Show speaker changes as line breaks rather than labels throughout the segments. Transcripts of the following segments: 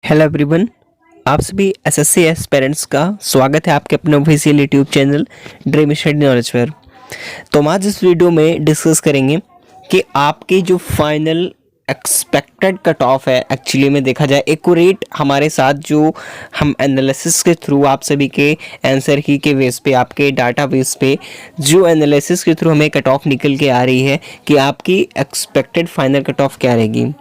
Hello everyone. आप सभी SSC aspirants का स्वागत है आपके अपने official YouTube channel dream study knowledge पर। तो हम आज इस वीडियो में डिस्कस करेंगे कि आपकी जो फाइनल एक्सपेक्टेड कट ऑफ है, एक्चुअली में देखा जाए एक्यूरेट हमारे साथ जो हम एनालिसिस के थ्रू आप सभी के आंसर की के बेस पे, आपके डाटा बेस पे जो एनालिसिस के थ्रू हमें कट ऑफ निकल के आ रही है कि आपकी एक्सपेक्टेड फाइनल कट ऑफ क्या रहेगी।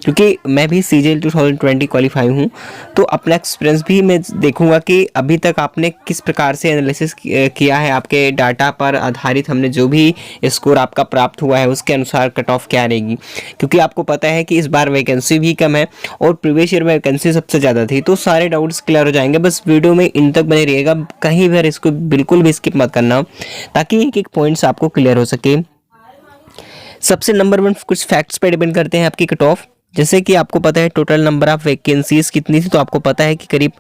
क्योंकि मैं भी सीजीएल 2020 क्वालिफाई हूँ, तो अपना एक्सपीरियंस भी मैं देखूंगा कि अभी तक आपने किस प्रकार से एनालिसिस किया है, आपके डाटा पर आधारित हमने जो भी स्कोर आपका प्राप्त हुआ है उसके अनुसार कट ऑफ क्या रहेगी। क्योंकि आपको पता है कि इस बार वैकेंसी भी कम है और प्रीवियस ईयर में वैकेंसी सबसे ज़्यादा थी, तो सारे डाउट्स क्लियर हो जाएंगे। बस वीडियो में इन तक बने रहिएगा, कहीं भी इसको बिल्कुल भी स्किप मत करना, ताकि एक एक पॉइंट्स आपको क्लियर हो सके। सबसे नंबर वन कुछ फैक्ट्स पे डिपेंड करते हैं आपकी कट ऑफ। जैसे कि आपको पता है टोटल नंबर ऑफ वैकेंसीज कितनी थी, तो आपको पता है कि करीब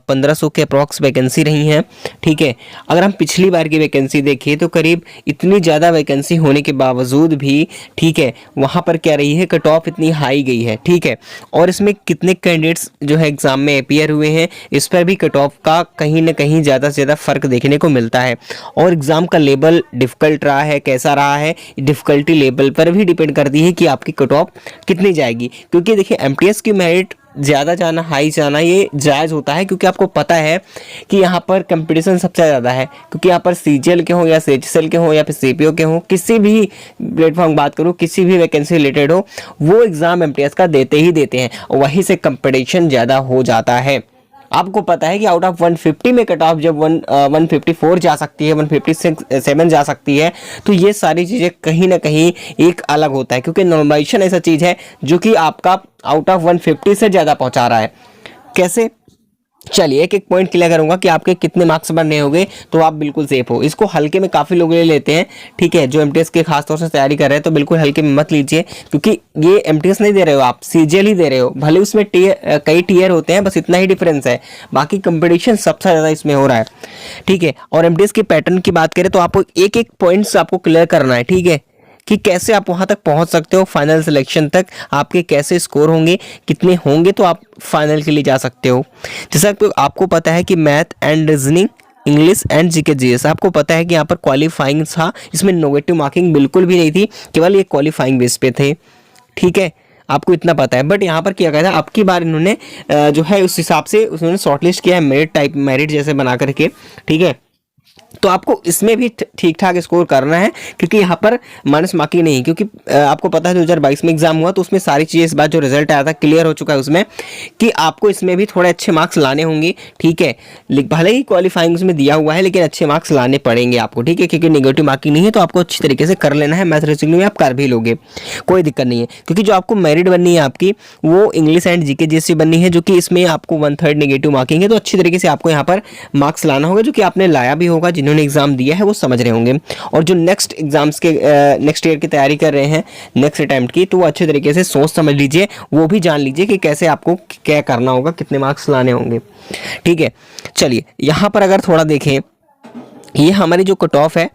1500 के अप्रॉक्स वैकेंसी रही हैं। ठीक है, अगर हम पिछली बार की वैकेंसी देखिए तो करीब इतनी ज़्यादा वैकेंसी होने के बावजूद भी, ठीक है, वहाँ पर क्या रही है, कट ऑफ इतनी हाई गई है। ठीक है, और इसमें कितने कैंडिडेट्स जो है एग्ज़ाम में अपीयर हुए हैं, इस पर भी कट ऑफ का कहीं ना कहीं ज़्यादा से ज़्यादा फ़र्क देखने को मिलता है। और एग्ज़ाम का लेवल डिफ़िकल्ट रहा है, कैसा रहा है, डिफ़िकल्टी लेवल पर भी डिपेंड करती है कि आपकी कट ऑफ कितनी जाएगी। क्योंकि देखिए एमटीएस की मेरिट ज़्यादा जाना, हाई जाना, ये जायज़ होता है, क्योंकि आपको पता है कि यहाँ पर कंपटीशन सबसे ज़्यादा है। क्योंकि यहाँ पर सीजीएल के हो या सीएचएसएल के हो या फिर सीपीओ के हो, किसी भी प्लेटफॉर्म बात करूँ, किसी भी वैकेंसी रिलेटेड हो, वो एग्ज़ाम एमटीएस का देते ही देते हैं, वहीं से कंपटीशन ज़्यादा हो जाता है। आपको पता है कि आउट ऑफ 150 में कट ऑफ जब 154 जा सकती है, 157 जा सकती है, तो ये सारी चीज़ें कहीं ना कहीं एक अलग होता है। क्योंकि नॉर्मलाइजेशन ऐसा चीज़ है जो कि आपका आउट ऑफ 150 से ज़्यादा पहुंचा रहा है। कैसे? चलिए एक एक पॉइंट क्लियर करूंगा कि आपके कितने मार्क्स बनने होंगे, तो आप बिल्कुल सेफ हो। इसको हल्के में काफ़ी लोग ले लेते हैं, ठीक है, जो एमटीएस के खासतौर से तैयारी कर रहे हैं, तो बिल्कुल हल्के में मत लीजिए। क्योंकि ये एमटीएस नहीं दे रहे हो, आप सीजीएल ही दे रहे हो। भले उसमें कई टीयर होते हैं, बस इतना ही डिफरेंस है, बाकी कंपटीशन सबसे ज़्यादा इसमें हो रहा है। ठीक है, और एमटीएस के पैटर्न की बात करें तो आपको एक एक पॉइंट्स आपको क्लियर करना है। ठीक है, कि कैसे आप वहां तक पहुंच सकते हो, फाइनल सिलेक्शन तक आपके कैसे स्कोर होंगे, कितने होंगे तो आप फाइनल के लिए जा सकते हो। जैसा कि आपको पता है कि math and reasoning, English and GK GS, आपको पता है कि यहाँ पर क्वालिफाइंग था, इसमें नेगेटिव मार्किंग बिल्कुल भी नहीं थी, केवल ये क्वालिफाइंग बेस पे थे। ठीक है, आपको इतना पता है। बट यहाँ पर क्या कहता है, आपकी बार इन्होंने जो है उस हिसाब से उन्होंने शॉर्टलिस्ट किया है, मेरिट टाइप, मेरिट जैसे बना करके। ठीक है, तो आपको इसमें भी ठीक ठाक स्कोर करना है, क्योंकि यहाँ पर माइनस मार्किंग नहीं। क्योंकि आपको पता है 2022 में एग्जाम हुआ, तो उसमें सारी चीज़ें इस बार जो रिजल्ट आया था क्लियर हो चुका है उसमें, कि आपको इसमें भी थोड़े अच्छे मार्क्स लाने होंगे। ठीक है, भले ही क्वालिफाइंग उसमें दिया हुआ है, लेकिन अच्छे मार्क्स लाने पड़ेंगे आपको। ठीक है, क्योंकि नेगेटिव मार्किंग नहीं है, तो आपको अच्छी तरीके से कर लेना है। मैथ रीजनिंग में आप कर भी लोगे, कोई दिक्कत नहीं है। क्योंकि जो आपको मेरिट बननी है आपकी, वो इंग्लिश एंड जीके जीएस बननी है, जो कि इसमें आपको 1/3 नेगेटिव मार्किंग है। तो अच्छी तरीके से आपको यहाँ पर मार्क्स लाना होगा, जो कि आपने लाया भी होगा, जिन्होंने एग्जाम दिया है वो समझ रहे होंगे। और जो नेक्स्ट एग्जाम्स के नेक्स्ट ईयर की तैयारी कर रहे हैं, नेक्स्ट अटेम्प्ट की, तो वो अच्छे तरीके से सोच समझ लीजिए, वो भी जान लीजिए कि कैसे आपको क्या करना होगा, कितने मार्क्स लाने होंगे। ठीक है, चलिए यहाँ पर अगर थोड़ा देखें, ये हमारी जो कट ऑफ है,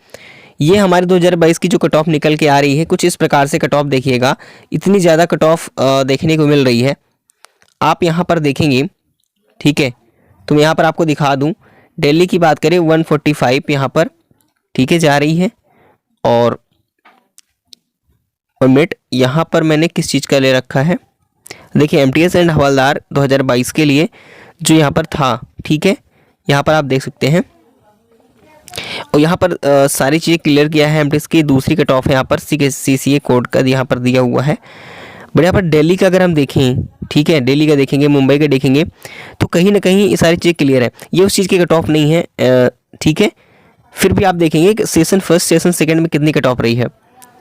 ये हमारे 2022 की जो कट ऑफ निकल के आ रही है, कुछ इस प्रकार से कट ऑफ देखिएगा। इतनी ज़्यादा कट ऑफ देखने को मिल रही है, आप यहाँ पर देखेंगे। ठीक है, तो मैं यहाँ पर आपको दिखा दूँ, दिल्ली की बात करें 145 यहाँ पर, ठीक है, जा रही है। और मिनट, यहाँ पर मैंने किस चीज़ का ले रखा है, देखिए एमटीएस एंड हवलदार 2022 के लिए जो यहाँ पर था। ठीक है, यहाँ पर आप देख सकते हैं, और यहाँ पर सारी चीज़ें क्लियर किया है। एमटीएस की दूसरी कट ऑफ है, यहाँ पर सीसीए कोड का यहाँ पर दिया हुआ है। बट यहाँ पर दिल्ली का अगर हम देखें, ठीक है, दिल्ली का देखेंगे, मुंबई का देखेंगे, तो कहीं ना कहीं ये सारी चीज़ें क्लियर है। ये उस चीज़ की कट ऑफ नहीं है। ठीक है, फिर भी आप देखेंगे कि सेशन फर्स्ट, सेशन सेकंड में कितनी कट ऑफ रही है,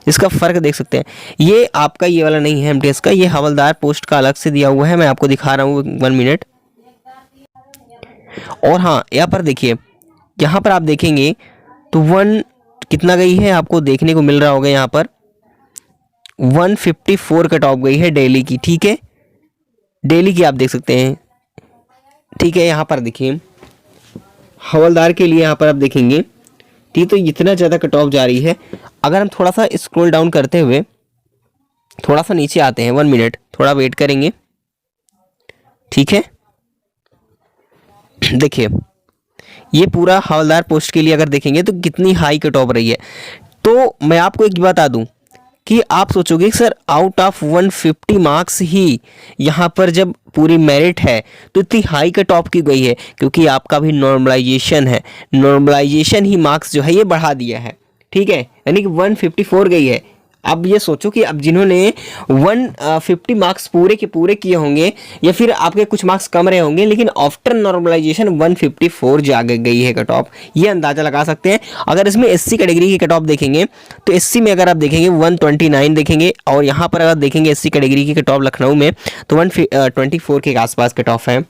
इसका फ़र्क देख सकते हैं। ये आपका ये वाला नहीं है एमटीएस का, ये हवलदार पोस्ट का अलग से दिया हुआ है, मैं आपको दिखा रहा हूँ 1 मिनट। और हाँ, यहाँ पर देखिए, यहाँ पर आप देखेंगे तो 1 कितना गई है, आपको देखने को मिल रहा होगा, यहाँ पर 154 कट ऑफ गई है दिल्ली की। ठीक है, दिल्ली की आप देख सकते हैं। ठीक है, यहाँ पर देखिए हवलदार के लिए यहाँ पर आप देखेंगे, ठीक, तो इतना ज़्यादा कट ऑफ जा रही है। अगर हम थोड़ा सा स्क्रॉल डाउन करते हुए थोड़ा सा नीचे आते हैं, 1 मिनट, थोड़ा वेट करेंगे। ठीक है, देखिए ये पूरा हवलदार पोस्ट के लिए अगर देखेंगे तो कितनी हाई कट ऑफ रही है। तो मैं आपको एक बता दूं कि आप सोचोगे सर आउट ऑफ 150 मार्क्स ही यहाँ पर जब पूरी मेरिट है तो इतनी हाई कट ऑफ की गई है, क्योंकि आपका भी नॉर्मलाइजेशन है। नॉर्मलाइजेशन ही मार्क्स जो है ये बढ़ा दिया है, ठीक है, यानी कि 154 गई है। अब ये सोचो कि अब जिन्होंने 150 मार्क्स पूरे के पूरे किए होंगे या फिर आपके कुछ मार्क्स कम रहे होंगे, लेकिन आफ्टर नॉर्मलाइजेशन 154 जा गई है कट ऑफ, ये अंदाजा लगा सकते हैं। अगर इसमें एससी कैटेगरी की कट ऑफ देखेंगे तो एससी में अगर आप देखेंगे 129 देखेंगे, और यहाँ पर अगर देखेंगे एससी कैटेगरी की कट ऑफ लखनऊ में तो 124 के आसपास कट ऑफ है,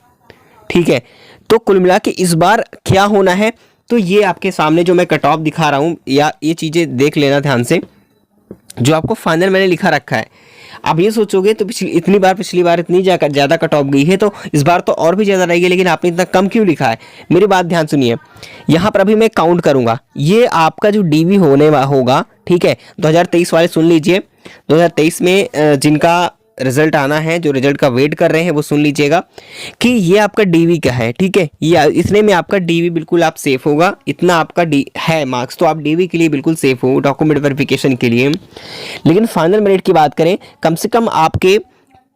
ठीक है। तो कुल मिला के इस बार क्या होना है, तो ये आपके सामने जो मैं कट ऑफ दिखा रहा हूँ, या ये चीज़ें देख लेना ध्यान से, जो आपको फाइनल मैंने लिखा रखा है। आप ये सोचोगे तो पिछली बार इतनी ज़्यादा कट ऑफ गई है, तो इस बार तो और भी ज़्यादा रहेगी, लेकिन आपने इतना कम क्यों लिखा है? मेरी बात ध्यान सुनिए, यहाँ पर अभी मैं काउंट करूँगा, ये आपका जो डीवी होने होगा, ठीक है, 2023 वाले सुन लीजिए। 2023 में जिनका रिजल्ट आना है, जो रिजल्ट का वेट कर रहे हैं वो सुन लीजिएगा कि ये आपका डीवी का है, ठीक है, ये इतने में आपका डीवी बिल्कुल आप सेफ होगा, इतना आपका डी है मार्क्स, तो आप डीवी के लिए बिल्कुल सेफ हो डॉक्यूमेंट वेरिफिकेशन के लिए। लेकिन फाइनल मेरिट की बात करें, कम से कम आपके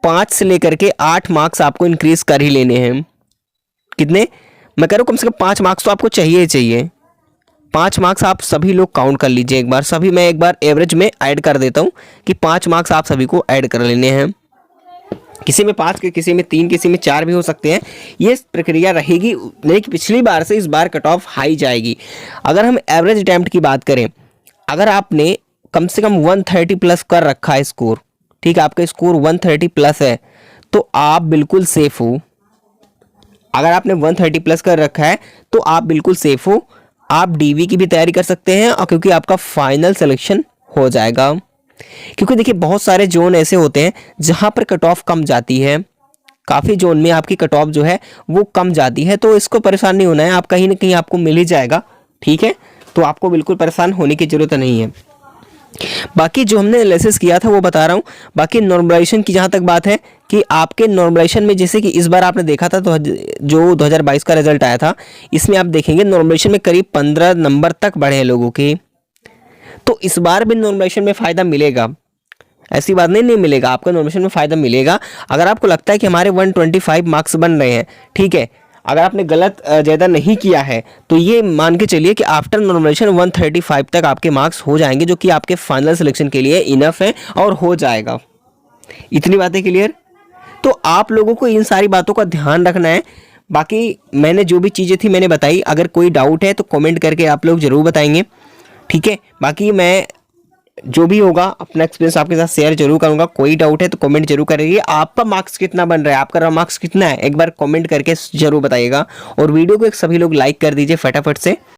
5 से लेकर के 8 मार्क्स आपको इंक्रीज कर ही लेने हैं। कितने? मैं कह रहा हूँ कम से कम 5 मार्क्स तो आपको चाहिए ही चाहिए। 5 मार्क्स आप सभी लोग काउंट कर लीजिए एक बार, सभी मैं एक बार एवरेज में ऐड कर देता हूँ कि 5 मार्क्स आप सभी को ऐड कर लेने हैं। किसी में 5 के, किसी में 3, किसी में 4 भी हो सकते हैं। ये प्रक्रिया रहेगी, लेकिन पिछली बार से इस बार कट ऑफ हाई जाएगी। अगर हम एवरेज अटैम्प्ट की बात करें, अगर आपने कम से कम 130 प्लस कर रखा है स्कोर, ठीक है, आपका स्कोर 130 प्लस है तो आप बिल्कुल सेफ हो। अगर आपने 130 प्लस कर रखा है तो आप बिल्कुल सेफ हो, आप डीवी की भी तैयारी कर सकते हैं, और क्योंकि आपका फाइनल सिलेक्शन हो जाएगा। क्योंकि देखिए बहुत सारे जोन ऐसे होते हैं जहां पर कट ऑफ कम जाती है, काफ़ी जोन में आपकी कट ऑफ जो है वो कम जाती है, तो इसको परेशान नहीं होना है, आप कहीं ना कहीं आपको मिल ही जाएगा, ठीक है, तो आपको बिल्कुल परेशान होने की ज़रूरत नहीं है। बाकी जो हमने एनालिसिस किया था वो बता रहा हूँ। बाकी नॉर्मलाइजेशन की जहाँ तक बात है कि आपके नॉर्मलाइजेशन में, जैसे कि इस बार आपने देखा था तो जो 2022 का रिजल्ट आया था, इसमें आप देखेंगे नॉर्मलाइजेशन में करीब 15 नंबर तक बढ़े हैं लोगों के। तो इस बार भी नॉर्मलाइजेशन में फ़ायदा मिलेगा, ऐसी बात नहीं मिलेगा, आपका नॉर्मलाइजेशन में फ़ायदा मिलेगा। अगर आपको लगता है कि हमारे 125 मार्क्स बन रहे हैं, ठीक है, अगर आपने गलत ज़्यादा नहीं किया है तो ये मान के चलिए कि आफ्टर नॉर्मलाइजेशन 135 तक आपके मार्क्स हो जाएंगे, जो कि आपके फाइनल सिलेक्शन के लिए इनफ है और हो जाएगा। इतनी बातें क्लियर? तो आप लोगों को इन सारी बातों का ध्यान रखना है। बाकी मैंने जो भी चीज़ें थी मैंने बताई, अगर कोई डाउट है तो कमेंट करके आप लोग ज़रूर बताएंगे, ठीक है। बाकी मैं जो भी होगा अपना एक्सपीरियंस आपके साथ शेयर जरूर करूंगा। कोई डाउट है तो कमेंट जरूर करिए। आपका मार्क्स कितना बन रहा है, आपका मार्क्स कितना है, एक बार कमेंट करके जरूर बताइएगा। और वीडियो को एक सभी लोग लाइक कर दीजिए फटाफट से।